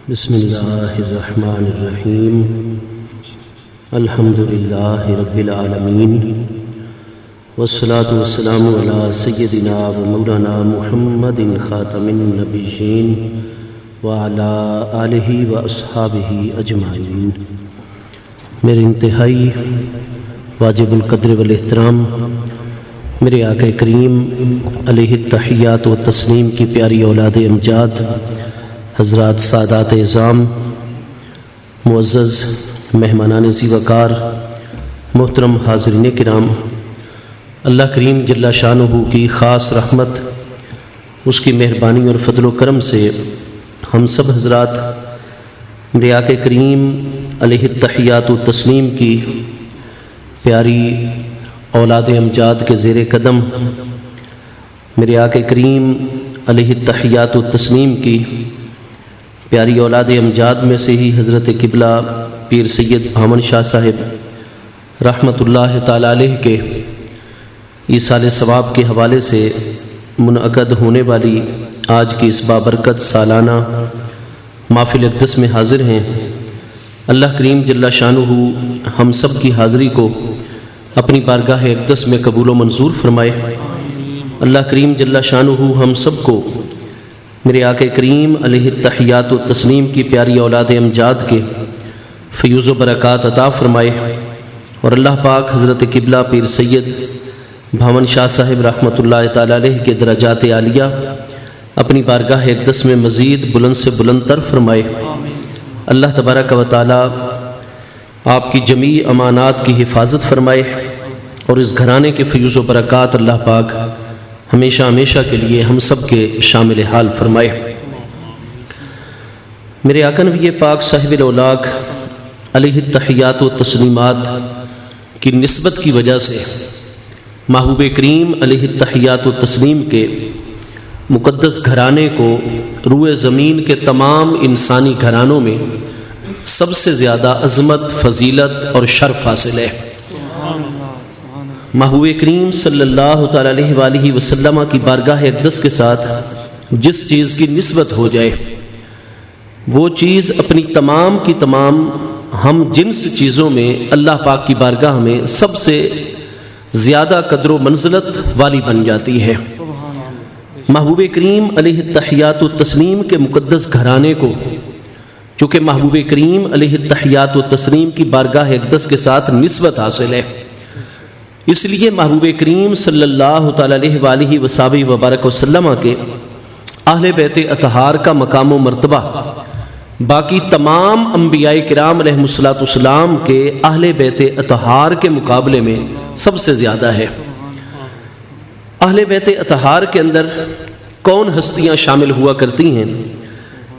بسم اللہ الرحمن الرحیم الحمد للہ رب العالمین والصلاة والسلام علی سیدنا و مولانا محمد خاتم النبیین وعلی آلہ و اصحابہ اجمعین۔ میرے انتہائی واجب القدر والاحترام میرے آقا کریم علیہ التحیات و تسلیم کی پیاری اولاد امجاد، حضرات سادات اعظام، معزز مہمانان ذی وقار، محترم حاضرین کرام، اللہ کریم جل شانہ کی خاص رحمت، اس کی مہربانی اور فضل و کرم سے ہم سب حضرات میرے آقا کریم علیہ التحیات و تسلیم کی پیاری اولاد امجاد کے زیر قدم، میرے آقا کریم علیہ التحیات و تسلیم کی پیاری اولاد امجاد میں سے ہی حضرت قبلہ پیر سید بھامن شاہ صاحب رحمۃ اللہ تعالی علیہ کے ایصال ثواب کے حوالے سے منعقد ہونے والی آج کی اس بابرکت سالانہ محفل اقدس میں حاضر ہیں۔ اللہ کریم جل شانہ ہم سب کی حاضری کو اپنی بارگاہ اقدس میں قبول و منظور فرمائے۔ اللہ کریم جل شانہ ہم سب کو میرے آقا کریم علیہ التحیات و تسلیم کی پیاری اولاد امجاد کے فیوز و برکات عطا فرمائے، اور اللہ پاک حضرت قبلہ پیر سید بھامن شاہ صاحب رحمۃ اللہ تعالی علیہ کے درجات عالیہ اپنی بارگاہ اقدس میں مزید بلند سے بلند تر فرمائے۔ اللہ تبارک و تعالی آپ کی جمیع امانات کی حفاظت فرمائے، اور اس گھرانے کے فیوز و برکات اللہ پاک ہمیشہ ہمیشہ کے لیے ہم سب کے شامل حال فرمائے۔ میرے آقا نبی پاک صاحب الاولاق علیہ التحیات و تسلیمات کی نسبت کی وجہ سے محبوب کریم علیہ التحیات و تسلیم کے مقدس گھرانے کو روئے زمین کے تمام انسانی گھرانوں میں سب سے زیادہ عظمت، فضیلت اور شرف حاصل ہے۔ محبوب کریم صلی اللہ تعالی علیہ وآلہ وسلم کی بارگاہ اقدس کے ساتھ جس چیز کی نسبت ہو جائے وہ چیز اپنی تمام کی تمام ہم جنس چیزوں میں اللہ پاک کی بارگاہ میں سب سے زیادہ قدر و منزلت والی بن جاتی ہے۔ محبوب کریم علیہ التحیات و تسلیم کے مقدس گھرانے کو چونکہ محبوب کریم علیہ التحیات و تسلیم کی بارگاہ اقدس کے ساتھ نسبت حاصل ہے، اس لیے محبوب کریم صلی اللہ تعالی علیہ وآلہ وصحبہ وبارک وسلم کے اہل بیت اطہار کا مقام و مرتبہ باقی تمام انبیاء کرام علیہ السلام کے اہل بیت اطہار کے مقابلے میں سب سے زیادہ ہے۔ اہل بیت اطہار کے اندر کون ہستیاں شامل ہوا کرتی ہیں؟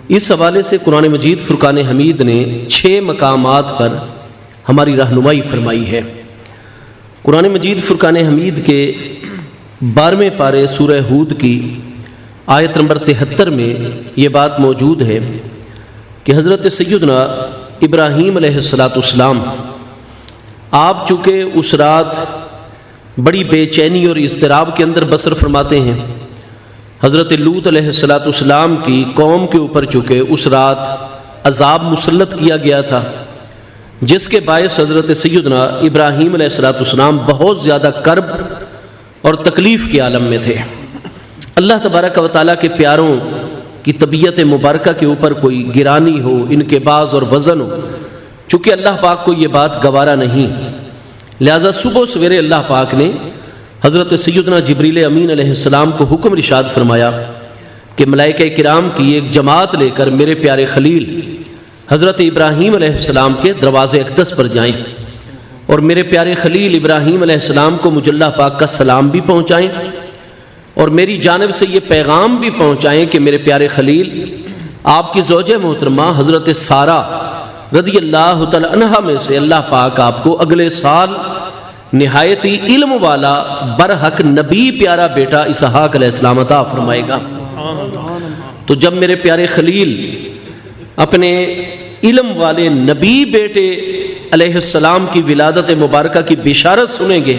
اس حوالے سے قرآن مجید فرقان حمید نے 6 مقامات پر ہماری رہنمائی فرمائی ہے۔ قرآن مجید فرقان حمید کے 12ویں پارے سورہ ہود کی آیت نمبر 73 میں یہ بات موجود ہے کہ حضرت سیدنا ابراہیم علیہ السلام آپ چونکہ اس رات بڑی بے چینی اور اضطراب کے اندر بسر فرماتے ہیں، حضرت لوط علیہ السلام کی قوم کے اوپر چونکہ اس رات عذاب مسلط کیا گیا تھا، جس کے باعث حضرت سیدنا ابراہیم علیہ السلام بہت زیادہ کرب اور تکلیف کے عالم میں تھے۔ اللہ تبارک و تعالیٰ کے پیاروں کی طبیعت مبارکہ کے اوپر کوئی گرانی ہو، انقباض اور وزن ہو، چونکہ اللہ پاک کو یہ بات گوارا نہیں، لہذا صبح سویرے اللہ پاک نے حضرت سیدنا جبریل امین علیہ السلام کو حکم ارشاد فرمایا کہ ملائکہ کرام کی ایک جماعت لے کر میرے پیارے خلیل حضرت ابراہیم علیہ السلام کے دروازے اقدس پر جائیں، اور میرے پیارے خلیل ابراہیم علیہ السلام کو مجھ اللہ پاک کا سلام بھی پہنچائیں، اور میری جانب سے یہ پیغام بھی پہنچائیں کہ میرے پیارے خلیل آپ کی زوجہ محترمہ حضرت سارہ رضی اللہ تعالی عنہا میں سے اللہ پاک آپ کو اگلے سال نہایت ہی علم والا برحق نبی پیارا بیٹا اسحاق علیہ السلام عطا فرمائے گا۔ تو جب میرے پیارے خلیل اپنے علم والے نبی بیٹے علیہ السلام کی ولادت مبارکہ کی بشارت سنیں گے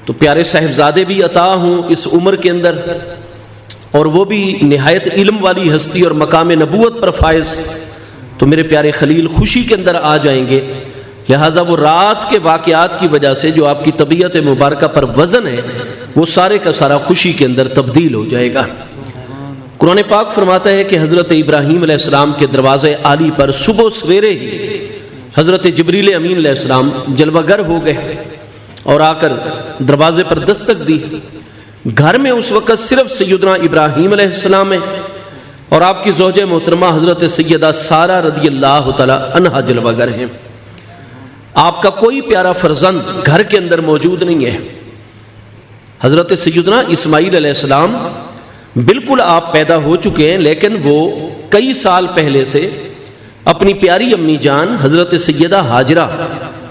تو پیارے صاحبزادے بھی عطا ہوں اس عمر کے اندر، اور وہ بھی نہایت علم والی ہستی اور مقام نبوت پر فائز، تو میرے پیارے خلیل خوشی کے اندر آ جائیں گے۔ لہٰذا وہ رات کے واقعات کی وجہ سے جو آپ کی طبیعت مبارکہ پر وزن ہے وہ سارے کا سارا خوشی کے اندر تبدیل ہو جائے گا۔ قرآن پاک فرماتا ہے کہ حضرت ابراہیم علیہ السلام کے دروازے عالی پر صبح سویرے ہی حضرت جبریل امین علیہ السلام جلوہ گر ہو گئے اور آ کر دروازے پر دستک دی۔ گھر میں اس وقت صرف سیدنا ابراہیم علیہ السلام ہے اور آپ کی زوجہ محترمہ حضرت سیدہ سارہ رضی اللہ تعالی عنہا جلوہ گر ہیں۔ آپ کا کوئی پیارا فرزند گھر کے اندر موجود نہیں ہے۔ حضرت سیدنا اسماعیل علیہ السلام بالکل آپ پیدا ہو چکے ہیں، لیکن وہ کئی سال پہلے سے اپنی پیاری امی جان حضرت سیدہ ہاجرہ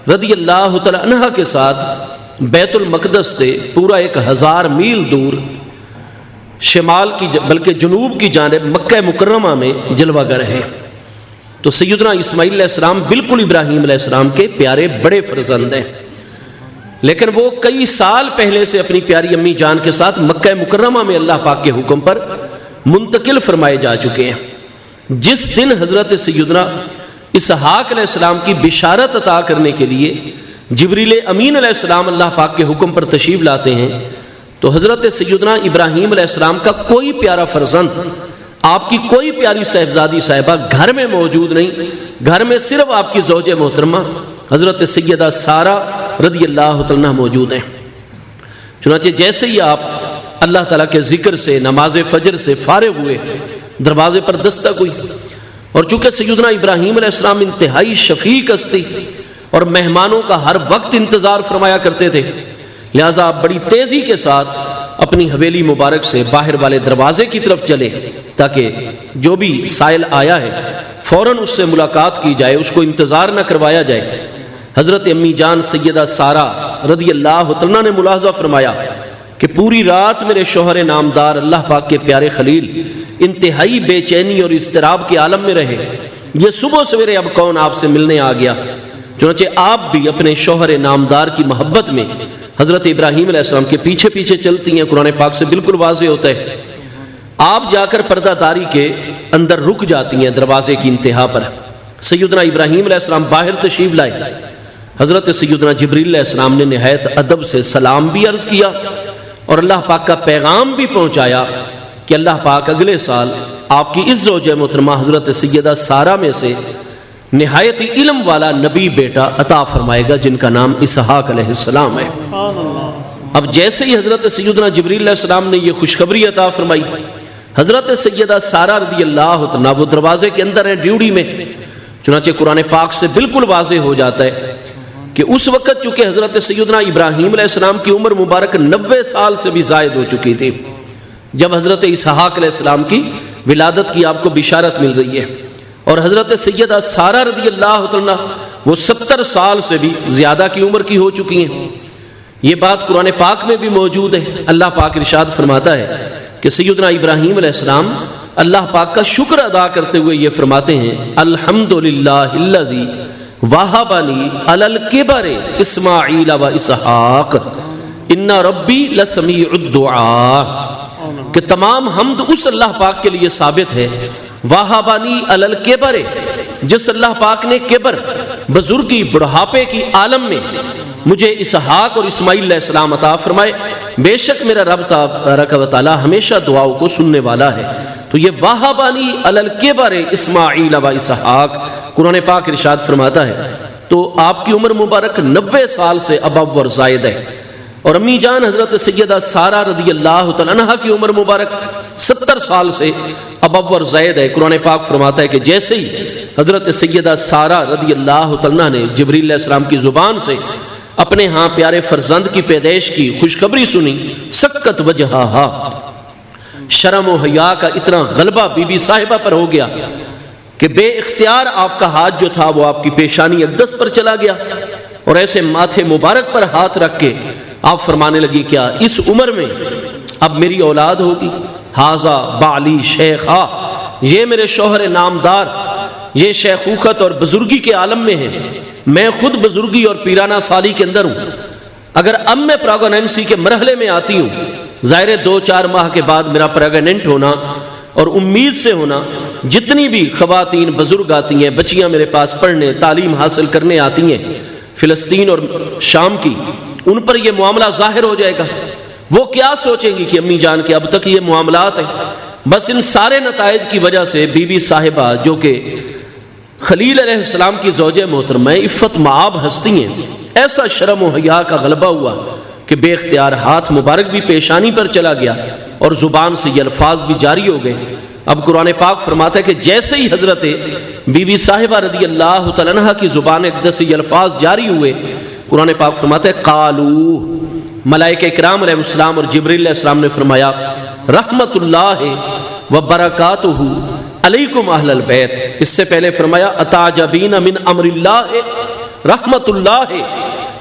رضی اللہ تعالی عنہا کے ساتھ بیت المقدس سے پورا 1000 میل دور شمال کی بلکہ جنوب کی جانب مکہ مکرمہ میں جلوہ گر ہیں۔ تو سیدنا اسماعیل علیہ السلام بالکل ابراہیم علیہ السلام کے پیارے بڑے فرزند ہیں، لیکن وہ کئی سال پہلے سے اپنی پیاری امی جان کے ساتھ مکہ مکرمہ میں اللہ پاک کے حکم پر منتقل فرمائے جا چکے ہیں۔ جس دن حضرت سیدنا اسحاق علیہ السلام کی بشارت عطا کرنے کے لیے جبریل امین علیہ السلام اللہ پاک کے حکم پر تشریف لاتے ہیں، تو حضرت سیدنا ابراہیم علیہ السلام کا کوئی پیارا فرزند، آپ کی کوئی پیاری صاحبزادی صاحبہ گھر میں موجود نہیں۔ گھر میں صرف آپ کی زوجہ محترمہ حضرت سیدہ سارہ رضی اللہ تعالیٰ عنہ موجود ہیں۔ چنانچہ جیسے ہی آپ اللہ تعالیٰ کے ذکر سے، نماز فجر سے فارغ ہوئے، دروازے پر دستک ہوئی، اور چونکہ سیدنا ابراہیم علیہ السلام انتہائی شفیق ہستی اور مہمانوں کا ہر وقت انتظار فرمایا کرتے تھے، لہٰذا آپ بڑی تیزی کے ساتھ اپنی حویلی مبارک سے باہر والے دروازے کی طرف چلے تاکہ جو بھی سائل آیا ہے فوراً اس سے ملاقات کی جائے، اس کو انتظار نہ کروایا جائے۔ حضرت امی جان سیدہ سارہ رضی اللہ عنہا نے ملاحظہ فرمایا کہ پوری رات میرے شوہر نامدار اللہ پاک کے پیارے خلیل انتہائی بے چینی اور اضطراب کے عالم میں رہے، یہ صبح سویرے اب کون آپ سے ملنے آ گیا؟ چنانچہ آپ بھی اپنے شوہر نامدار کی محبت میں حضرت ابراہیم علیہ السلام کے پیچھے پیچھے چلتی ہیں۔ قرآن پاک سے بالکل واضح ہوتا ہے۔ آپ جا کر پردہ داری کے اندر رک جاتی ہیں دروازے کی انتہا پر۔ سیدنا ابراہیم علیہ السلام باہر تشریف لائے، حضرت سیدنا جبریل علیہ السلام نے نہایت ادب سے سلام بھی عرض کیا اور اللہ پاک کا پیغام بھی پہنچایا کہ اللہ پاک اگلے سال آپ کی اس زوجہ محترمہ حضرت سیدہ سارہ میں سے نہایت علم والا نبی بیٹا عطا فرمائے گا جن کا نام اسحاق علیہ السلام ہے۔ اب جیسے ہی حضرت سیدنا جبریل علیہ السلام نے یہ خوشخبری عطا فرمائی، حضرت سیدہ سارہ رضی اللہ عنہا وہ دروازے کے اندر ہے ڈیوڑی میں۔ چنانچہ قرآن پاک سے بالکل واضح ہو جاتا ہے کہ اس وقت چونکہ حضرت سیدنا ابراہیم علیہ السلام کی عمر مبارک 90 سال سے بھی زائد ہو چکی تھی جب حضرت اسحاق علیہ السلام کی ولادت کی آپ کو بشارت مل رہی ہے، اور حضرت سیدہ سارہ رضی اللہ عنہا وہ 70 سال سے بھی زیادہ کی عمر کی ہو چکی ہیں۔ یہ بات قرآن پاک میں بھی موجود ہے۔ اللہ پاک ارشاد فرماتا ہے کہ سیدنا ابراہیم علیہ السلام اللہ پاک کا شکر ادا کرتے ہوئے یہ فرماتے ہیں، الحمدللہ الذی وہبنی علی الکبر اسماعیل و اسحاق ان ربی لسمیع الدعاء، کہ تمام حمد اس اللہ پاک کے لیے ثابت ہے، وہبنی علی الکبر، جس اللہ پاک نے کبر بزرگی بڑھاپے کی عالم میں مجھے اسحاق اور اسماعیل علیہ السلام عطا فرمائے، بے شک میرا رب تبارک و تعالی ہمیشہ دعاؤں کو سننے والا ہے۔ تو یہ وہبنی علی الکبر اسماعیل و اسحاق قرآن پاک ارشاد فرماتا ہے۔ تو آپ کی عمر مبارک 90 سال سے ابو اور زائد ہے، اور امی جان حضرت سیدہ سارہ رضی اللہ تعالیٰ عنہا کی عمر مبارک 70 سال سے ابو اور زائد ہے۔ قرآن پاک فرماتا ہے کہ جیسے ہی حضرت سیدہ سارہ رضی اللہ تعالیٰ عنہ نے جبریل علیہ السلام کی زبان سے اپنے ہاں پیارے فرزند کی پیدائش کی خوشخبری سنی، سکت وجہہا، شرم و حیا کا اتنا غلبہ بی بی صاحبہ پر ہو گیا کہ بے اختیار آپ کا ہاتھ جو تھا وہ آپ کی پیشانی اقدس پر چلا گیا، اور ایسے ماتھے مبارک پر ہاتھ رکھ کے آپ فرمانے لگی، کیا اس عمر میں اب میری اولاد ہوگی؟ ہاذا بالی شیخا، یہ میرے شوہر نامدار یہ شیخوخت اور بزرگی کے عالم میں ہے، میں خود بزرگی اور پیرانہ سالی کے اندر ہوں، اگر اب میں پراگنینسی کے مرحلے میں آتی ہوں ظاہر 2-4 ماہ کے بعد میرا پریگننٹ ہونا اور امید سے ہونا، جتنی بھی خواتین بزرگ آتی ہیں، بچیاں میرے پاس پڑھنے تعلیم حاصل کرنے آتی ہیں فلسطین اور شام کی، ان پر یہ معاملہ ظاہر ہو جائے گا۔ وہ کیا سوچیں گی کہ امی جان کے اب تک یہ معاملات ہیں۔ بس ان سارے نتائج کی وجہ سے بی بی صاحبہ جو کہ خلیل علیہ السلام کی زوجہ محترمہ عفت معاب ہستی ہیں، ایسا شرم و حیا کا غلبہ ہوا کہ بے اختیار ہاتھ مبارک بھی پیشانی پر چلا گیا اور زبان سے یہ الفاظ بھی جاری ہو گئے۔ اب قرآن پاک فرماتا ہے کہ جیسے ہی حضرت بی بی صاحبہ رضی اللہ تعالیٰ عنہ کی زبان اقدس سے یہ الفاظ جاری ہوئے، قرآن پاک فرماتا ہے قالو، ملائکہ اکرام علیہ السلام اور جبریل علیہ السلام نے فرمایا رحمت اللہ و برکاتہ علیکم اہل البیت۔ اس سے پہلے فرمایا اتعجبین من امر اللہ رحمت اللہ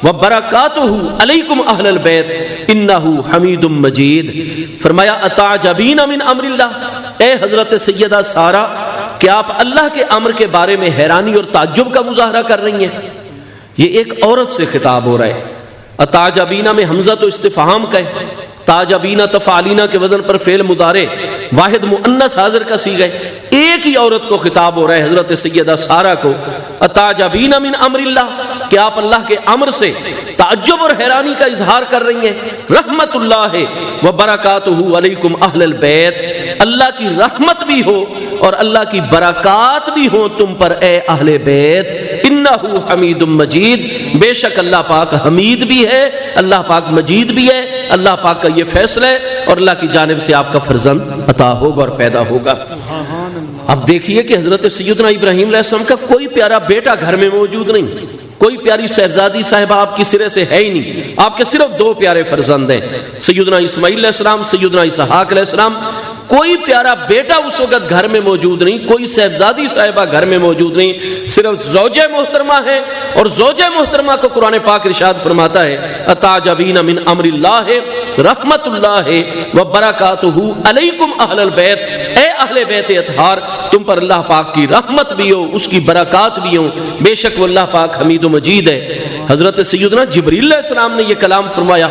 و برکاتہ علیکم اہل البیت انہ حمید مجید۔ فرمایا اتعجبین من امر اللہ، اے حضرت سیدہ سارہ، کیا آپ اللہ کے امر کے بارے میں حیرانی اور تعجب کا مظاہرہ کر رہی ہیں؟ یہ ایک عورت سے خطاب ہو رہا ہے۔ اتعجبین میں حمزہ تو استفہام کا ہے، تاجبین تفعلینا کے وزن پر فعل مضارع واحد مؤنث حاضر کا صیغہ ہے۔ ایک ہی عورت کو خطاب ہو رہا ہے، حضرت سیدہ سارہ کو، اتعجبین من امر اللہ، کہ آپ اللہ کے امر سے تعجب اور حیرانی کا اظہار کر رہی ہیں۔ رحمت اللہ و برکاتہ علیکم اہل البیت، اللہ کی رحمت بھی ہو اور اللہ کی برکات بھی ہو تم پر اے اہل بیت۔ انہ حمید مجید، بے شک اللہ پاک حمید بھی ہے، اللہ پاک مجید بھی ہے، اللہ پاک کا یہ فیصلہ ہے اور اللہ کی جانب سے آپ کا فرزند عطا ہوگا اور پیدا ہوگا۔ اب دیکھیے کہ حضرت سیدنا ابراہیم علیہ السلام کا کوئی پیارا بیٹا گھر میں موجود نہیں، کوئی پیاری صاحبزادی صاحبہ آپ کی سرے سے ہے ہی نہیں، آپ کے صرف 2 پیارے فرزند ہیں، سیدنا اسماعیل علیہ السلام، سیدنا اسحاق علیہ السلام۔ کوئی پیارا بیٹا اس وقت گھر میں موجود نہیں، کوئی صاحبزادی صاحبہ گھر میں موجود نہیں، صرف زوجہ محترمہ ہے، اور زوجہ محترمہ کو قرآن پاک ارشاد فرماتا ہے اتعجبین من امر اللہ رحمت اللہ و برکاتہ علیکم اہل البیت، اے اہل بیت اطہار، تم پر اللہ پاک کی رحمت بھی ہو، اس کی برکات بھی ہو، بے شک وہ اللہ پاک حمید و مجید ہے۔ حضرت سیدنا جبریل علیہ السلام نے یہ کلام فرمایا،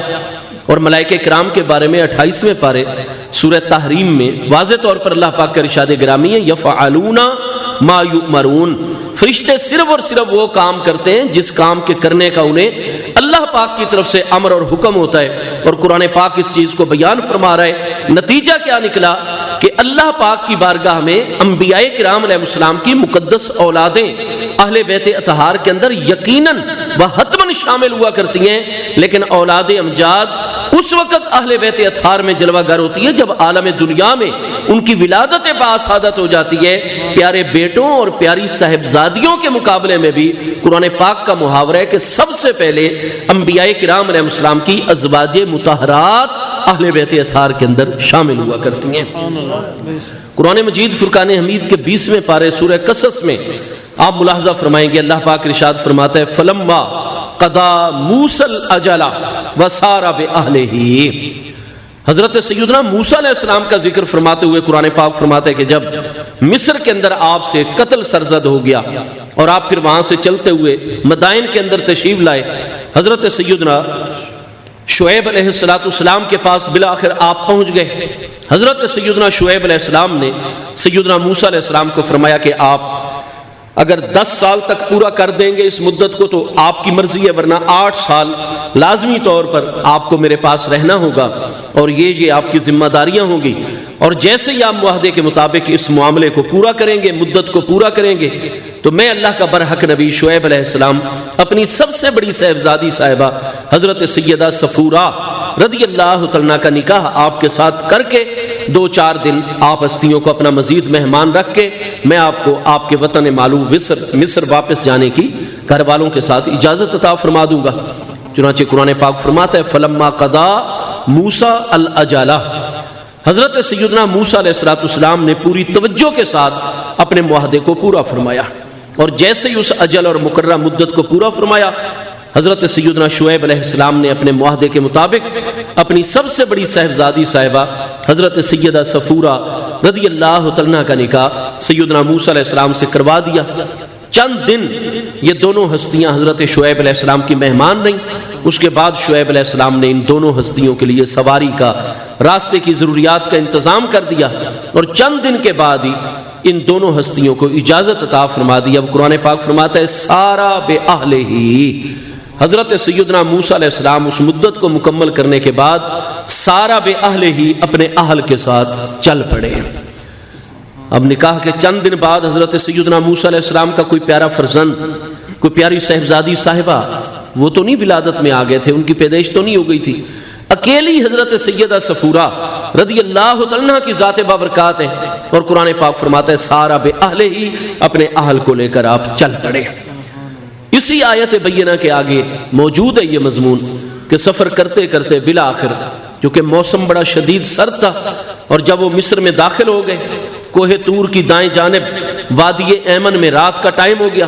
اور ملائکہ کرام کے بارے میں 28ویں پارے سورہ تحریم میں واضح طور پر اللہ پاک کا ارشاد گرامی ہے یفعلون ما یؤمرون، فرشتے صرف اور صرف وہ کام کرتے ہیں جس کام کے کرنے کا انہیں اللہ پاک کی طرف سے امر اور حکم ہوتا ہے، اور قرآن پاک اس چیز کو بیان فرما رہا ہے۔ نتیجہ کیا نکلا کہ اللہ پاک کی بارگاہ میں انبیاء کرام علیہ السلام کی مقدس اولادیں اہل بیت اطہار کے اندر یقیناً و حتماً شامل ہوا کرتی ہیں، لیکن اولاد امجاد اس وقت اہل بیت اطہار میں جلوہ گر ہوتی ہے جب عالم دنیا میں ان کی ولادت باعثادت ہو جاتی ہے۔ پیارے بیٹوں اور پیاری صاحبزادیوں کے مقابلے میں بھی قرآن پاک کا محاورہ ہے کہ سب سے پہلے انبیاء کرام علیہ السلام کی ازواج مطہرات اہل بیت اطہار کے اندر شامل ہوا کرتی ہیں۔ قرآن مجید فرقان حمید کے 20ویں پارے سورہ قصص میں آپ ملاحظہ فرمائیں گے، اللہ پاک ارشاد فرماتا ہے فلما قضا موسی الاجل وسار باہلہ۔ حضرت سیدنا موسیٰ علیہ السلام کا ذکر فرماتے ہوئے قرآن پاک فرماتا ہے کہ جب مصر کے اندر آپ سے قتل سرزد ہو گیا اور آپ پھر وہاں سے چلتے ہوئے مدائن کے اندر تشریف لائے، حضرت سیدنا شعیب علیہ السلام کے پاس بالآخر آپ پہنچ گئے۔ حضرت سیدنا شعیب علیہ السلام نے سیدنا موسیٰ علیہ السلام کو فرمایا کہ آپ اگر 10 سال تک پورا کر دیں گے اس مدت کو تو آپ کی مرضی ہے، ورنہ 8 سال لازمی طور پر آپ کو میرے پاس رہنا ہوگا اور یہ آپ کی ذمہ داریاں ہوں گی، اور جیسے ہی آپ معاہدے کے مطابق اس معاملے کو پورا کریں گے، مدت کو پورا کریں گے، تو میں اللہ کا برحق نبی شعیب علیہ السلام اپنی سب سے بڑی صاحبزادی صاحبہ حضرت سیدہ صفورہ رضی اللہ تعالیٰ کا نکاح آپ کے ساتھ کر کے 2-4 دن آپ ہستیوں کو اپنا مزید مہمان رکھ کے میں آپ کو آپ کے وطن معلوم مصر واپس جانے کی گھر والوں کے ساتھ اجازت عطا فرما دوں گا۔ چنانچہ قرآن پاک فرماتا ہے فلما قضا موسیٰ الاجل، حضرت سیدنا موسیٰ علیہ السلام نے پوری توجہ کے ساتھ اپنے معاہدے کو پورا فرمایا، اور جیسے ہی اس اجل اور مقررہ مدت کو پورا فرمایا، حضرت سیدنا شعیب علیہ السلام نے اپنے معاہدے کے مطابق اپنی سب سے بڑی صاحبزادی صاحبہ حضرت سیدہ صفورہ رضی اللہ تعالیٰ کا نکاح سیدنا موسیٰ علیہ السلام سے کروا دیا۔ چند دن یہ دونوں ہستیاں حضرت شعیب علیہ السلام کی مہمان رہیں، اس کے بعد شعیب علیہ السلام نے ان دونوں ہستیوں کے لیے سواری کا راستے کی ضروریات کا انتظام کر دیا، اور چند دن کے بعد ہی ان دونوں ہستیوں کو اجازت عطا فرما دی۔ اب قرآن پاک فرماتا ہے سارا بے اہلہ ہی، حضرت سیدنا موسیٰ علیہ السلام اس مدت کو مکمل کرنے کے بعد سارا بے اہلہ ہی اپنے اہل کے ساتھ چل پڑے۔ اب نکاح کے چند دن بعد حضرت سیدنا موسیٰ علیہ السلام کا کوئی پیارا فرزند، کوئی پیاری صاحبزادی صاحبہ، وہ تو نہیں ولادت میں آ گئے تھے، ان کی پیدائش تو نہیں ہو گئی تھی، اکیلی حضرت سیدہ صفورہ رضی اللہ تعالیٰ کی ذات بابرکات ہے، اور قرآن پاک فرماتا ہے سارا بے اہل ہی اپنے اہل کو لے کر آپ چل پڑے۔ اسی آیت بینہ کے آگے موجود ہے یہ مضمون کہ سفر کرتے کرتے بالآخر، کیونکہ موسم بڑا شدید سرد تھا، اور جب وہ مصر میں داخل ہو گئے، کوہ طور کی دائیں جانب وادی ایمن میں رات کا ٹائم ہو گیا،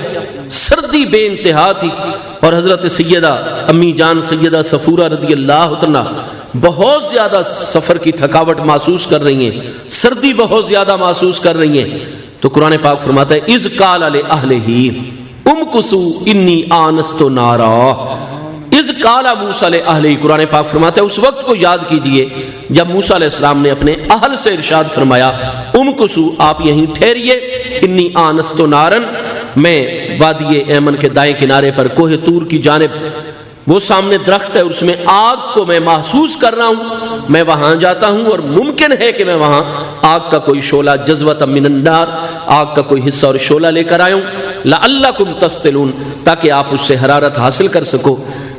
سردی بے انتہا تھی، اور حضرت سیدہ امی جان سیدہ صفورہ رضی اللہ عنہا بہت زیادہ سفر کی تھکاوٹ محسوس کر رہی ہیں، سردی بہت زیادہ محسوس کر رہی ہیں، تو قرآن پاک فرماتا ہے اذ قال لأہلہ امکثوا انی آنست نارا، اذ قال موسیٰ لأہلہ، قرآن پاک فرماتا ہے اس وقت کو یاد کیجئے جب موسیٰ علیہ السلام نے اپنے اہل سے ارشاد فرمایا امکثوا، آپ یہیں ٹھہریے، انی آنست نارا، میں وادی ایمن کے دائیں کنارے پر کوہ طور کی جانب، وہ سامنے درخت ہے، اس میں آگ کو میں محسوس کر رہا ہوں، میں وہاں جاتا ہوں، اور ممکن ہے کہ میں وہاں آگ کا کوئی شعلہ جذوۃ من النار، آگ کا کوئی حصہ اور شعلہ لے کر آیا ہوں، لعلکم تصطلون، تاکہ آپ اس سے حرارت حاصل کر سکو۔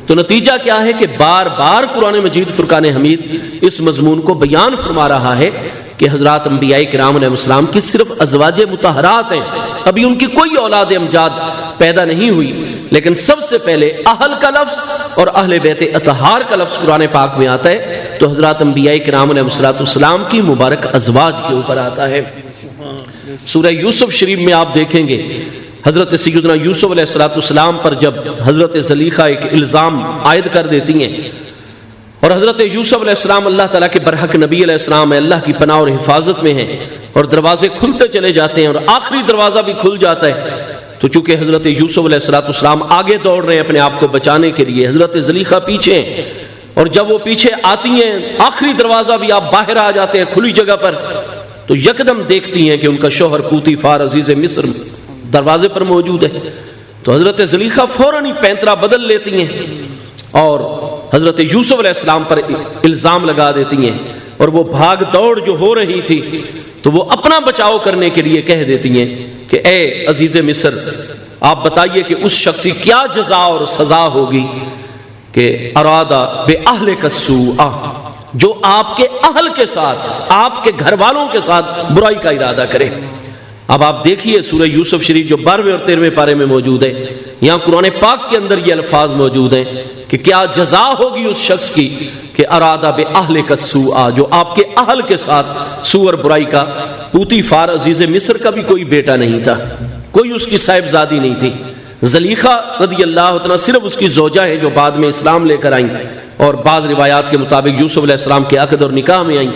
تو نتیجہ کیا ہے کہ بار بار قرآن مجید فرقان حمید اس مضمون کو بیان فرما رہا ہے کہ حضرات انبیاء کرام علیہ السلام کی صرف ازواج مطہرات ہیں، ابھی ان کی کوئی اولاد امجاد پیدا نہیں ہوئی، لیکن سب سے پہلے اہل کا لفظ اور اہل بیت اطہار کا لفظ قرآن پاک میں آتا ہے، تو حضرات انبیاء کرام علیہ السلام کی مبارک ازواج کے اوپر آتا ہے۔ سورہ یوسف شریف میں آپ دیکھیں گے حضرت سیدنا یوسف علیہ السلام پر جب حضرت زلیخا ایک الزام عائد کر دیتی ہیں، اور حضرت یوسف علیہ السلام اللہ تعالیٰ کے برحق نبی علیہ السلام اللہ کی پناہ اور حفاظت میں ہیں، اور دروازے کھلتے چلے جاتے ہیں، اور آخری دروازہ بھی کھل جاتا ہے، تو چونکہ حضرت یوسف علیہ السلام آگے دوڑ رہے ہیں اپنے آپ کو بچانے کے لیے، حضرت زلیخا پیچھے ہیں، اور جب وہ پیچھے آتی ہیں آخری دروازہ بھی آپ باہر آ جاتے ہیں کھلی جگہ پر، تو یکدم دیکھتی ہیں کہ ان کا شوہر پوطیفار عزیز مصر دروازے پر موجود ہے، تو حضرت زلیخا فوراً ہی پینترا بدل لیتی ہیں اور حضرت یوسف علیہ السلام پر الزام لگا دیتی ہیں، اور وہ بھاگ دوڑ جو ہو رہی تھی تو وہ اپنا بچاؤ کرنے کے لیے کہہ دیتی ہیں کہ اے عزیز مصر، آپ بتائیے کہ اس شخص کی کیا جزا اور سزا ہوگی کہ ارادہ بے اہل السوء، جو آپ کے اہل کے ساتھ، آپ کے گھر والوں کے ساتھ برائی کا ارادہ کرے۔ اب آپ دیکھیے سورہ یوسف شریف جو 12ویں اور 13ویں پارے میں موجود ہے، یہاں قرآن پاک کے اندر یہ الفاظ موجود ہیں کہ کیا جزا ہوگی اس شخص کی کہ ارادہ بے اہل السوء، جو آپ کے اہل کے ساتھ سوء اور برائی کا۔ پوطیفار عزیز مصر کا بھی کوئی بیٹا نہیں تھا، کوئی اس کی صاحبزادی نہیں تھی، زلیخا رضی اللہ عنہا صرف اس کی زوجہ ہے جو بعد میں اسلام لے کر آئیں، اور بعض روایات کے مطابق یوسف علیہ السلام کے عقد اور نکاح میں آئیں۔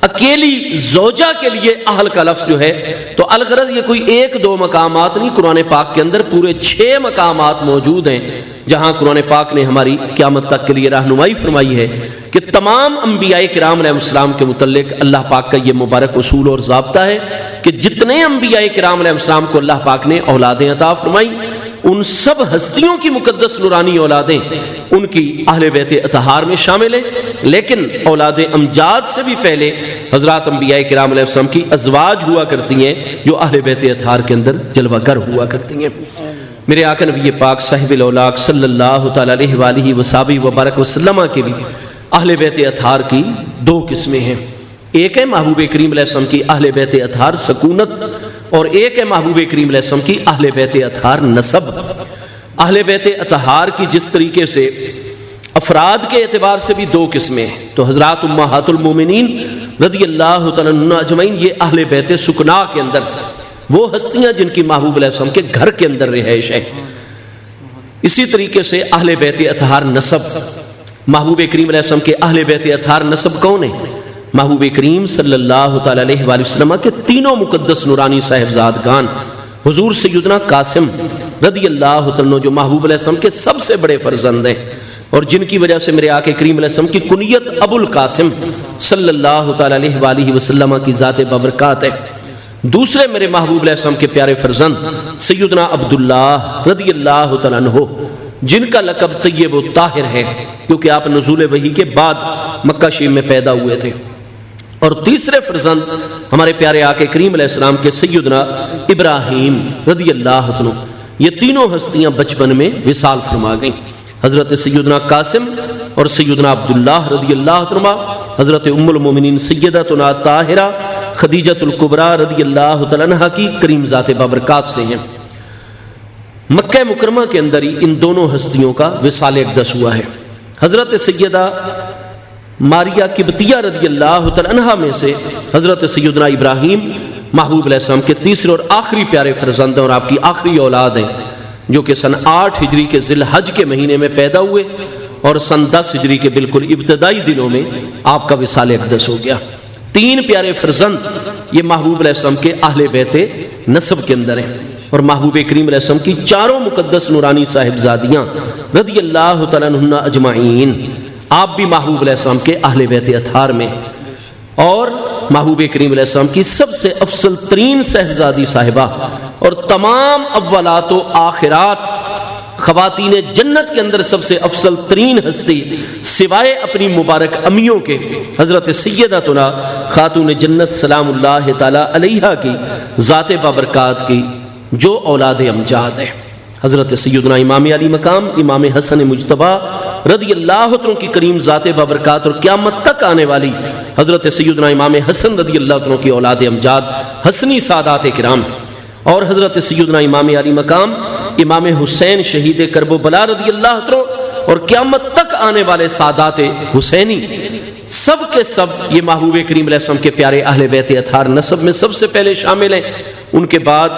اکیلی زوجہ کے لیے اہل کا لفظ جو ہے، تو الغرض یہ کوئی ایک دو مقامات نہیں، قرآن پاک کے اندر پورے 6 مقامات موجود ہیں جہاں قرآن پاک نے ہماری قیامت تک کے لیے رہنمائی فرمائی ہے کہ تمام انبیاء کرام علیہ السلام کے متعلق اللہ پاک کا یہ مبارک اصول اور ضابطہ ہے کہ جتنے انبیاء کرام علیہ السلام کو اللہ پاک نے اولادیں عطا فرمائی، ان سب ہستیوں کی مقدس نورانی اولادیں ان کی اہل بیت اطہار میں شامل ہیں، لیکن اولاد امجاد سے بھی پہلے حضرات انبیاء کرام علیہ السلام کی ازواج ہوا کرتی ہیں جو اہل بیت اطہار کے اندر جلوہ گر ہوا کرتی ہیں۔ میرے آقا نبی پاک صاحب الاولاق صلی اللہ تعالی علیہ وآلہ وصحبہ وبارک وسلم کے بھی اہل بیت اطہار کی 2 قسمیں ہیں، ایک ہے محبوب کریم علیہ السلام کی اہل بیت اطہار سکونت، اور ایک ہے محبوب کریم علیہ السلام کی اہل بیت اطہار نسب۔ اہل بیت اطہار کی جس طریقے سے افراد کے اعتبار سے بھی 2 قسمیں ہیں، تو حضرات امہات المومنین رضی اللہ تعالیٰ عنہ اجمعین یہ اہل بیت سکنا کے اندر وہ ہستیاں جن کی محبوب علیہ السلام کے گھر کے اندر رہائش ہے۔ اسی طریقے سے اہل بیت اطہار نسب، محبوب کریم علیہ السلام کے اہل بیت اطہار نسب کون ہیں؟ محبوب کریم صلی اللہ تعالی علیہ وآلہ وسلم کے تینوں مقدس نورانی صاحبزادگان، حضور سیدنا قاسم رضی اللہ عنہ جو محبوب علیہ السلام کے سب سے بڑے فرزند ہیں، اور جن کی وجہ سے میرے آقا کریم علیہ السلام کی کنیت ابو القاسم صلی اللہ تعالی علیہ وآلہ وسلم کی ذات بابرکات ہے۔ دوسرے میرے محبوب علیہ السلام کے پیارے فرزند سیدنا عبداللہ رضی اللہ تعالیٰ عنہ، جن کا لقب طیب و طاہر ہے کیونکہ آپ نزول وحی کے بعد مکہ شریف میں پیدا ہوئے تھے۔ اور تیسرے فرزند ہمارے پیارے آقا کریم علیہ السلام کے سیدنا ابراہیم رضی اللہ عنہ، یہ تینوں ہستیاں بچپن میں وصال فرما گئیں۔ حضرت سیدنا قاسم اور سیدنا عبداللہ رضی اللہ عنہ حضرت ام المومنین سیدتنا طاہرہ خدیجۃ الکبریٰ رضی اللہ تعالیٰ عنہ کی کریم ذات بابرکات سے ہیں۔ مکہ مکرمہ کے اندر ہی ان دونوں ہستیوں کا وصال اقدس ہوا ہے۔ حضرت سیدہ ماریہ قبطیہ رضی اللہ تعالیٰ عنہ میں سے حضرت سیدنا ابراہیم محبوب علیہ السلام کے تیسرے اور آخری پیارے فرزند ہیں اور آپ کی آخری اولاد ہیں، جو کہ سن 8 ہجری کے ذی الحج کے مہینے میں پیدا ہوئے اور سن 10 ہجری کے بالکل ابتدائی دنوں میں آپ کا وصال اقدس ہو گیا۔ 3 پیارے فرزند یہ محبوب علیہ السلام کے اہل بیت نسب کے اندر ہیں، اور محبوب کریم علیہ السلام کی 4 مقدس نورانی صاحبزادیاں رضی اللہ تعالیٰ عنہ اجمعین، آپ بھی محبوب علیہ السلام کے اہل بیت اطہار میں، اور محبوب کریم علیہ السلام کی سب سے افضل ترین صاحبزادی صاحبہ اور تمام اولات و آخرات خواتین جنت کے اندر سب سے افضل ترین ہستی سوائے اپنی مبارک امیوں کے حضرت سیدتنا خاتون جنت سلام اللہ تعالی علیہا کی ذات بابرکات کی جو اولاد امجاد ہے، حضرت سیدنا امام علی مقام امام حسن مجتبی رضی اللہ عنہ کی کریم ذات بابرکات اور قیامت تک آنے والی حضرت سیدنا امام حسن رضی اللہ عنہ کی اولاد امجاد حسنی سادات کرام، اور حضرت سیدنا امام علی مقام امام حسین شہید کرب و بلا رضی اللہ عنہ اور قیامت تک آنے والے سادات حسینی، سب کے سب یہ محبوب کریم علیہ السلام کے پیارے اہل بیت اطہار نسب میں سب سے پہلے شامل ہیں۔ ان کے بعد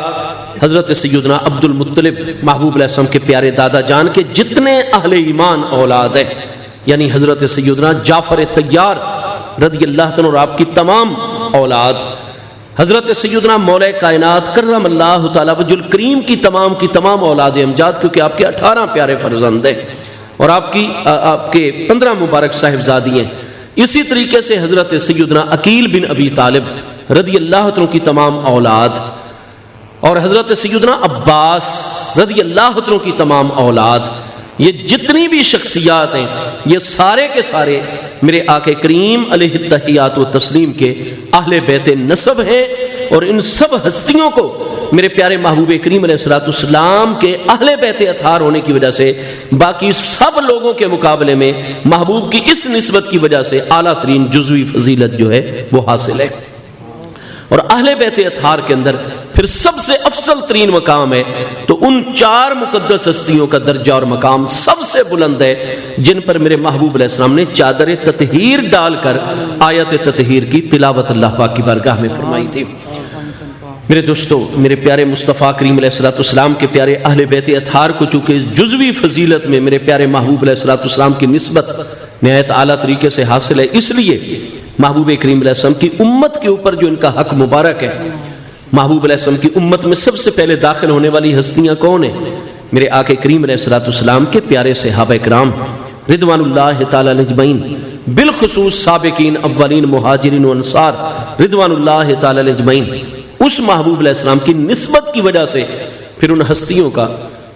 حضرت سیدنا عبد المطلب محبوب علیہ السلام کے پیارے دادا جان کے جتنے اہل ایمان اولاد ہیں، یعنی حضرت سیدنا جعفر طیار رضی اللہ عنہ اور آپ کی تمام اولاد، حضرت سیدنا مولا کائنات کرم اللہ تعالیٰ وجہ الکریم کی تمام اولاد امجاد، کیونکہ آپ کے 18 پیارے فرزند ہیں اور آپ کے 15 مبارک صاحبزادی ہیں۔ اسی طریقے سے حضرت سیدنا عقیل بن ابی طالب رضی اللہ عنہ کی تمام اولاد، اور حضرت سیدنا عباس رضی اللہ عنہ کی تمام اولاد، یہ جتنی بھی شخصیات ہیں یہ سارے کے سارے میرے آقا کریم علیہ التحیات و تسلیم کے اہل بیت نسب ہیں، اور ان سب ہستیوں کو میرے پیارے محبوب کریم علیہ الصلوۃ والسلام کے اہل بیت اطہار ہونے کی وجہ سے باقی سب لوگوں کے مقابلے میں محبوب کی اس نسبت کی وجہ سے اعلیٰ ترین جزوی فضیلت جو ہے وہ حاصل ہے۔ اور اہل بیت اطہار کے اندر پھر سب سے افضل ترین مقام ہے تو ان 4 مقدس ہستیوں کا درجہ اور مقام سب سے بلند ہے جن پر میرے محبوب علیہ السلام نے چادر تطہیر ڈال کر آیت تطہیر کی تلاوت اللہ پاک کی بارگاہ میں فرمائی تھی۔ میرے دوستو، میرے پیارے مصطفیٰ کریم علیہ السلام کے پیارے اہل بیت اطہار کو چونکہ جزوی فضیلت میں میرے پیارے محبوب علیہ السلام کی نسبت نہایت اعلیٰ طریقے سے حاصل ہے، اس لیے محبوب کریم علیہ السلام کی امت کے اوپر جو ان کا حق مبارک ہے، محبوب علیہ السلام کی امت میں سب سے پہلے داخل ہونے والی ہستیاں کون ہیں؟ میرے آقا کریم علیہ السلام کے پیارے صحابہ کرام رضوان اللہ تعالی اجمعین، بالخصوص سابقین اولین مہاجرین و انصار رضوان اللہ تعالی اجمعین، اس محبوب علیہ السلام کی نسبت کی وجہ سے پھر ان ہستیوں کا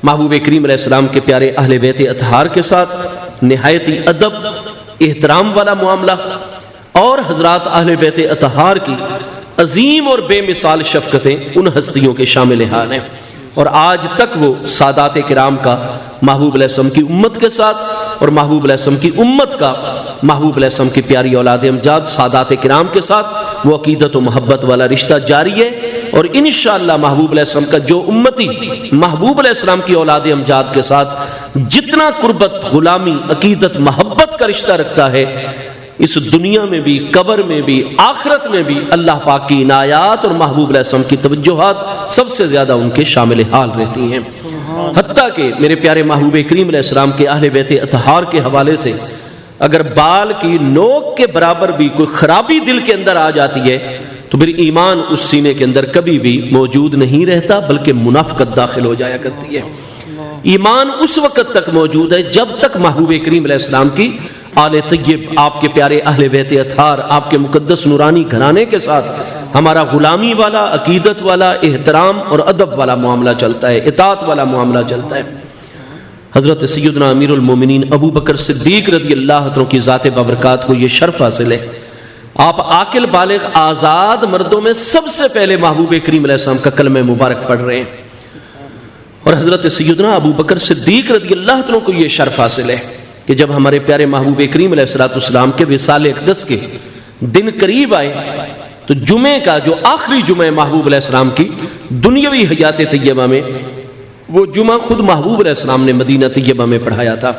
محبوب کریم علیہ السلام کے پیارے اہل بیت اطہار کے ساتھ نہایت ادب احترام والا معاملہ، اور حضرات اہل بیت اطہار کی عظیم اور بے مثال شفقتیں ان ہستیوں کے شامل حال ہیں، اور آج تک وہ سادات کرام کا محبوب علیہ السلام کی امت کے ساتھ اور محبوب علیہ السلام کی امت کا محبوب علیہ السلام کی پیاری اولاد امجاد سادات کرام کے ساتھ وہ عقیدت و محبت والا رشتہ جاری ہے، اور انشاءاللہ محبوب علیہ السلام کا جو امتی محبوب علیہ السلام کی اولاد امجاد کے ساتھ جتنا قربت، غلامی، عقیدت، محبت کا رشتہ رکھتا ہے، اس دنیا میں بھی، قبر میں بھی، آخرت میں بھی اللہ پاک کی عنایات اور محبوب علیہ السلام کی توجہات سب سے زیادہ ان کے شامل حال رہتی ہیں۔ حتیٰ کہ میرے پیارے محبوب کریم علیہ السلام کے اہل بیت اطہار کے حوالے سے اگر بال کی نوک کے برابر بھی کوئی خرابی دل کے اندر آ جاتی ہے تو پھر ایمان اس سینے کے اندر کبھی بھی موجود نہیں رہتا، بلکہ منافقت داخل ہو جایا کرتی ہے۔ ایمان اس وقت تک موجود ہے جب تک محبوب کریم علیہ السلام کی آل طیب، آپ کے پیارے اہل بیت اطہار، آپ کے مقدس نورانی گھرانے کے ساتھ ہمارا غلامی والا، عقیدت والا، احترام اور ادب والا معاملہ چلتا ہے، اطاعت والا معاملہ چلتا ہے۔ حضرت سیدنا امیر المومنین ابو بکر صدیق رضی اللہ عنہ کی ذات بابرکات کو یہ شرف حاصل ہے، آپ عاقل بالغ آزاد مردوں میں سب سے پہلے محبوب کریم علیہ السلام کا کلمہ مبارک پڑھ رہے ہیں، اور حضرت سیدنا ابو بکر صدیق رضی اللہ عنہ کو یہ شرف حاصل ہے کہ جب ہمارے پیارے محبوب کریم علیہ السلام کے وصال اقدس کے دن قریب آئے تو جمعے کا جو آخری جمعہ محبوب علیہ السلام کی دنیاوی حیات طیبہ میں، وہ جمعہ خود محبوب علیہ السلام نے مدینہ طیبہ میں پڑھایا تھا۔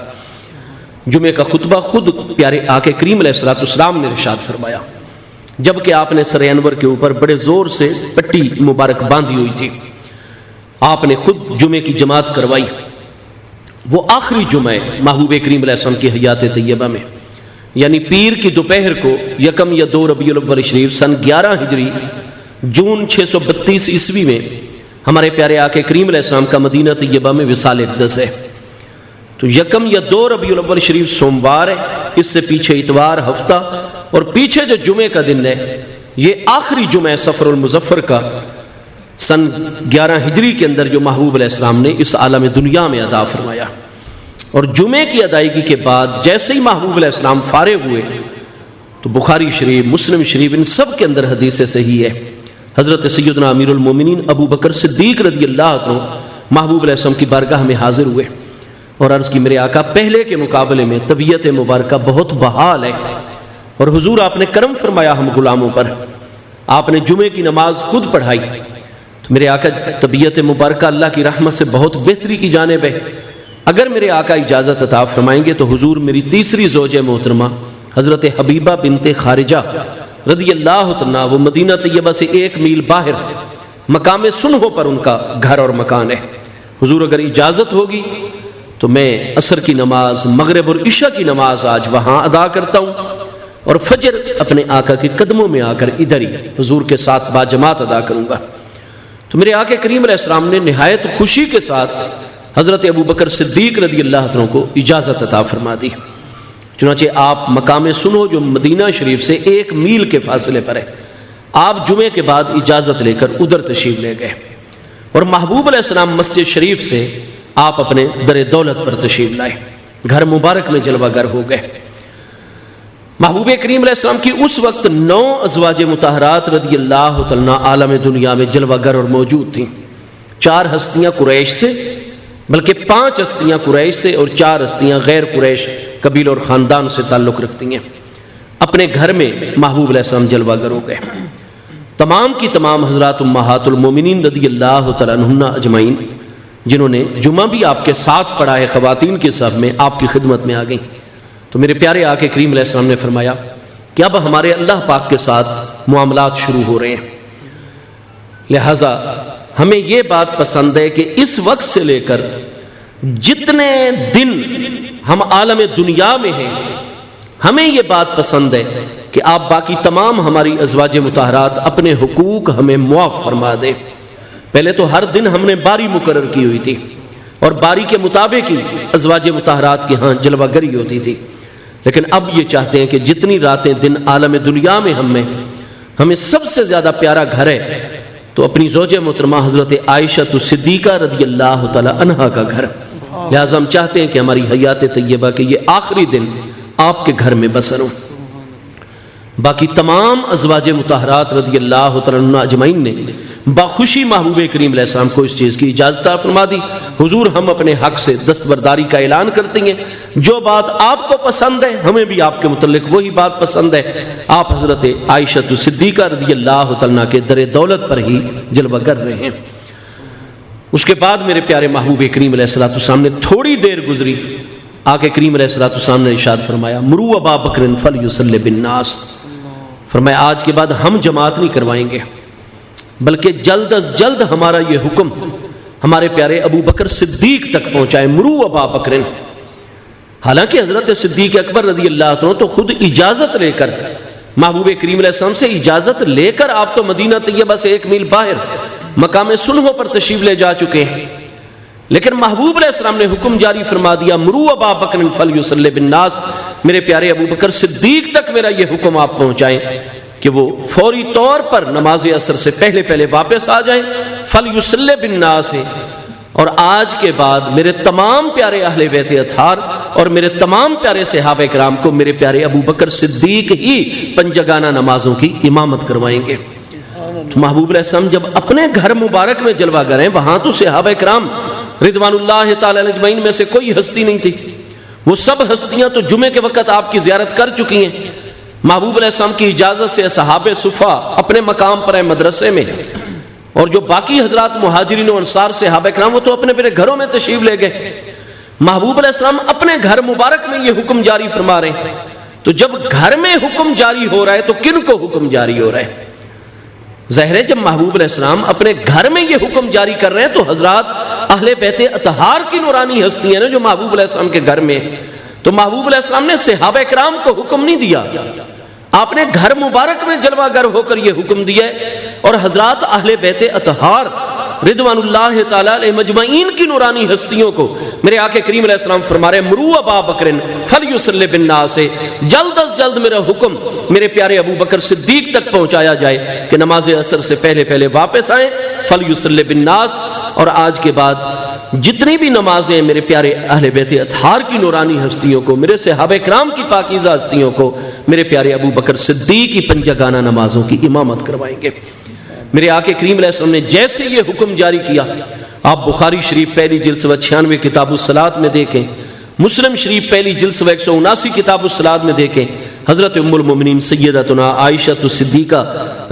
جمعے کا خطبہ خود پیارے آقا کریم علیہ السلام نے ارشاد فرمایا، جبکہ آپ نے سر انور کے اوپر بڑے زور سے پٹی مبارک باندھی ہوئی تھی، آپ نے خود جمعے کی جماعت کروائی۔ وہ آخری جمعہ محبوب کریم علیہ السلام کی حیات طیبہ میں، یعنی پیر کی دوپہر کو 1 یا 2 ربیع الاول شریف سن 11 ہجری جون 632 عیسوی میں ہمارے پیارے آقا کریم علیہ السلام کا مدینہ طیبہ میں وصال اقدس ہے۔ تو 1 یا 2 ربیع الاول شریف سوموار ہے، اس سے پیچھے اتوار ہفتہ، اور پیچھے جو جمعے کا دن ہے یہ آخری جمعہ صفر المظفر کا سن 11 ہجری کے اندر جو محبوب علیہ السلام نے اس عالم دنیا میں ادا فرمایا۔ اور جمعے کی ادائیگی کے بعد جیسے ہی محبوب علیہ السلام فارغ ہوئے تو بخاری شریف، مسلم شریف، ان سب کے اندر حدیث صحیح ہے، حضرت سیدنا امیر المومنین ابو بکر صدیق رضی اللہ عنہ محبوب علیہ السلام کی بارگاہ میں حاضر ہوئے اور عرض کی، میرے آقا پہلے کے مقابلے میں طبیعت مبارکہ بہت بحال ہے، اور حضور آپ نے کرم فرمایا ہم غلاموں پر، آپ نے جمعے کی نماز خود پڑھائی، تو میرے آقا طبیعت مبارکہ اللہ کی رحمت سے بہت بہتری کی جانب ہے، اگر میرے آقا اجازت عطا فرمائیں گے تو حضور میری تیسری زوج محترمہ حضرت حبیبہ بنت خارجہ رضی اللہ عنہ، وہ مدینہ طیبہ سے 1 میل باہر مقام سنہو پر ان کا گھر اور مکان ہے، حضور اگر اجازت ہوگی تو میں عصر کی نماز، مغرب اور عشاء کی نماز آج وہاں ادا کرتا ہوں، اور فجر اپنے آقا کے قدموں میں آ کر ادھر ہی حضور کے ساتھ باجماعت ادا کروں گا۔ تو میرے آقا کریم علیہ السلام نے نہایت خوشی کے ساتھ حضرت ابو بکر صدیق رضی اللہ عنہ کو اجازت عطا فرما دی، چنانچہ آپ مقام سنو جو مدینہ شریف سے 1 میل کے فاصلے پر ہے، آپ جمعے کے بعد اجازت لے کر ادھر تشریف لے گئے، اور محبوب علیہ السلام مسجد شریف سے آپ اپنے در دولت پر تشریف لائے، گھر مبارک میں جلوہ گر ہو گئے۔ محبوب کریم علیہ السلام کی اس وقت 9 ازواج مطہرات رضی اللہ عنہ عالم دنیا میں جلوہ گر اور موجود تھیں، 4 ہستیاں قریش سے، بلکہ 5 ہستیاں قریش سے اور 4 ہستیاں غیر قریش قبیل اور خاندان سے تعلق رکھتی ہیں۔ اپنے گھر میں محبوب علیہ السلام جلوہ گر ہو گئے۔ تمام کی تمام حضرات امہات المومنین رضی اللہ تعالیٰ عنہن اجمعین، جنہوں نے جمعہ بھی آپ کے ساتھ پڑھا ہے خواتین کے صف میں، آپ کی خدمت میں آ گئیں۔ تو میرے پیارے آقا کریم علیہ السلام نے فرمایا کہ اب ہمارے اللہ پاک کے ساتھ معاملات شروع ہو رہے ہیں، لہٰذا ہمیں یہ بات پسند ہے کہ اس وقت سے لے کر جتنے دن ہم عالم دنیا میں ہیں، ہمیں یہ بات پسند ہے کہ آپ باقی تمام ہماری ازواج مطہرات اپنے حقوق ہمیں معاف فرما دیں۔ پہلے تو ہر دن ہم نے باری مقرر کی ہوئی تھی، اور باری کے مطابق ہی ازواج مطہرات کے ہاں جلوہ گری ہوتی تھی، لیکن اب یہ چاہتے ہیں کہ جتنی راتیں دن عالم دنیا میں ہمیں سب سے زیادہ پیارا گھر ہے تو اپنی زوجہ محترمہ حضرت عائشہ صدیقہ رضی اللہ تعالی عنہا کا گھر، لہٰذا ہم چاہتے ہیں کہ ہماری حیات طیبہ کے یہ آخری دن آپ کے گھر میں بسر ہوں۔ باقی تمام ازواج مطہرات رضی اللہ تعالی عنہ اجمعین نے باخوشی محبوب کریم علیہ السلام کو اس چیز کی اجازت فرما دی، حضور ہم اپنے حق سے دستبرداری کا اعلان کرتے ہیں، جو بات آپ کو پسند ہے ہمیں بھی آپ کے متعلق وہی بات پسند ہے۔ آپ حضرت عائشہ صدیقہ رضی اللہ تعالیٰ کے در دولت پر ہی جلوہ گر رہے ہیں۔ اس کے بعد میرے پیارے محبوب کریم علیہ السلام نے تھوڑی دیر گزری، آقا کریم علیہ السلام نے ارشاد فرمایا مروا ابا بکر فلیصلی بالناس، فرمایا آج کے بعد ہم جماعت نہیں کروائیں گے، بلکہ جلد از جلد ہمارا یہ حکم ہمارے پیارے ابو بکر صدیق تک پہنچائے، مروا ابا بکر۔ حالانکہ حضرت صدیق اکبر رضی اللہ عنہ تو خود اجازت لے کر، محبوب کریم علیہ السلام سے اجازت لے کر آپ تو مدینہ طیبہ سے 1 میل باہر مقام سنہو پر تشریف لے جا چکے ہیں، لیکن محبوب علیہ السلام نے حکم جاری فرما دیا مرو ابا بکر فلیصلی بالناس، میرے پیارے ابو بکر صدیق تک میرا یہ حکم آپ پہنچائیں کہ وہ فوری طور پر نماز عصر سے پہلے پہلے واپس آ جائیں، فلیصلی بالناس ہے، اور آج کے بعد میرے تمام پیارے اہل بیت اطہار اور میرے تمام پیارے صحابہ کرام کو میرے پیارے ابو بکر صدیق ہی پنجگانہ نمازوں کی امامت کروائیں گے۔ تو محبوب علیہ السلام جب اپنے گھر مبارک میں جلوہ گر ہیں، وہاں تو صحابہ کرام رضوان اللہ تعالی علیہ اجمعین میں سے کوئی ہستی نہیں تھی، وہ سب ہستیاں تو جمعے کے وقت آپ کی زیارت کر چکی ہیں۔ محبوب علیہ السلام کی اجازت سے اصحاب صفہ اپنے مقام پر ہیں مدرسے میں، اور جو باقی حضرات مہاجرین و انصار صحابہ کرام وہ تو اپنے اپنے گھروں میں تشریف لے گئے۔ محبوب علیہ السلام اپنے گھر مبارک میں یہ حکم جاری فرما رہے ہیں، تو جب گھر میں حکم جاری ہو رہا ہے تو کن کو حکم جاری ہو رہا ہے؟ ظاہر ہے جب محبوب علیہ السلام اپنے گھر میں یہ حکم جاری کر رہے ہیں تو حضرات اہل بیت اطہار کی نورانی ہستیاں ہیں جو محبوب علیہ السلام کے گھر میں، تو محبوب علیہ السلام نے صحابہ کرام کو حکم نہیں دیا، آپ نے گھر مبارک میں جلوہ گر ہو کر یہ حکم دیا ہے، اور حضرات اہل بیت اطہار رضوان اللہ تعالی علیہ مجمعین کی نورانی ہستیوں کو میرے آقا کریم علیہ السلام فرما رہے ہیں مرو ابا بکر فلیصلی بالناس، جلد از جلد میرا حکم میرے پیارے ابو بکر صدیق تک پہنچایا جائے کہ نماز عصر سے پہلے پہلے واپس آئیں، فلیصلی بالناس، اور آج کے بعد جتنی بھی نمازیں میرے پیارے اہل بیت اطہار کی نورانی ہستیوں کو، میرے صحابہ کرام کی پاکیزہ ہستیوں کو میرے پیارے ابو بکر صدیق کی پنجگانہ نمازوں کی امامت کروائیں گے۔ میرے آقا کریم علیہ السلام نے جیسے یہ حکم جاری کیا، آپ بخاری شریف پہلی جلد 96 کتاب الصلاۃ میں دیکھیں، مسلم شریف پہلی جلد 179 کتاب الصلاۃ میں دیکھیں، حضرت ام المومنین سیدتنا عائشہ صدیقہ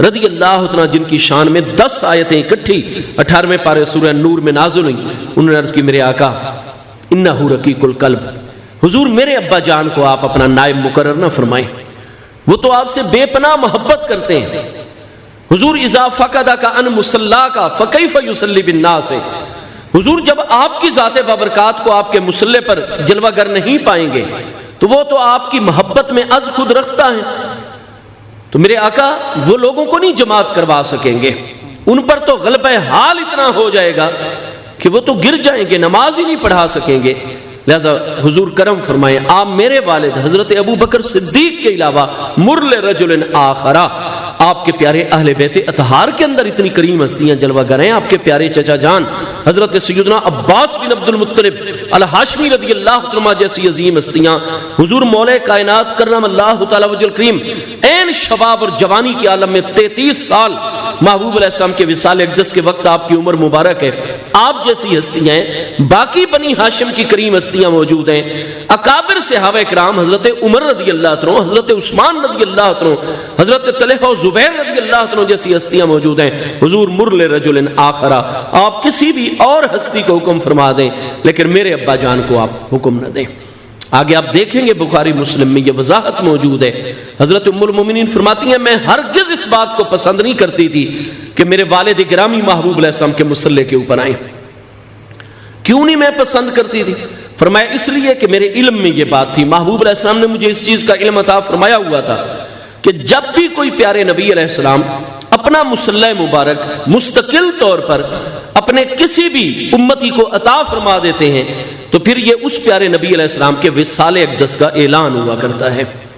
رضی اللہ عنہا جن کی شان میں 10 آیتیں اکٹھی 18ویں پارے سورہ نور میں نازل ہوئی، انہوں نے عرض کی میرے آقا انہ رقیق القلب، حضور میرے ابا جان کو آپ اپنا نائب مقرر نہ فرمائیں، وہ تو آپ سے بے پناہ محبت کرتے ہیں، حضور اذا فقدک عن مصلاک فکیف یصلی بالناس، حضور جب آپ کی ذات بابرکات کو آپ کے مصلی پر جلوہ گر نہیں پائیں گے تو وہ تو آپ کی محبت میں از خود رکھتا ہے، تو میرے آقا وہ لوگوں کو نہیں جماعت کروا سکیں گے، ان پر تو غلبہ حال اتنا ہو جائے گا کہ وہ تو گر جائیں گے، نماز ہی نہیں پڑھا سکیں گے، لہذا حضور کرم فرمائیں آپ میرے والد حضرت ابو بکر صدیق کے علاوہ مرل رجل آخرہ، آپ کے پیارے اہل بیت اطہار کے اندر اتنی کریم ہستیاں جلوہ گر ہیں، آپ کے پیارے چچا جان حضرت سیدنا عباس بن عبد المطلب الہاشمی رضی اللہ عنہ جیسی عظیم ہستیاں، حضور مولا کائنات کرم اللہ تعالی وجہ الکریم این شباب اور جوانی کے عالم میں 33 سال محبوب علیہ السلام کے وصال اقدس کے وقت آپ کی عمر مبارک ہے، آپ جیسی ہستیاں ہیں، باقی بنی ہاشم کی کریم ہستیاں موجود ہیں، اکابر صحابہ کرام حضرت عمر رضی اللہ عنہ، حضرت عثمان رضی اللہ عنہ، حضرت طلحہ و زبیر رضی اللہ عنہ جیسی ہستیاں موجود ہیں، حضور مرل رجل آخرہ، آپ کسی بھی اور ہستی کو حکم فرما دیں لیکن میرے ابا جان کو آپ حکم نہ دیں۔ آگے آپ دیکھیں گے بخاری مسلم میں یہ وضاحت موجود ہے، حضرت ام المومنین فرماتی ہیں میں ہرگز اس بات کو پسند نہیں کرتی تھی کہ میرے والد گرامی محبوب علیہ السلام کے مصلی کے اوپر آئیں، کیوں نہیں میں پسند کرتی تھی؟ فرمایا اس لیے کہ میرے علم میں یہ بات تھی، محبوب علیہ السلام نے مجھے اس چیز کا علم عطا فرمایا ہوا تھا کہ جب بھی کوئی پیارے نبی علیہ السلام اپنا مصلی مبارک مستقل طور پر اپنے کسی بھی امتی کو عطا فرما دیتے ہیں تو پھر یہ اس پیارے نبی علیہ السلام کے وصال اقدس کا اعلان ہوا کرتا ہے۔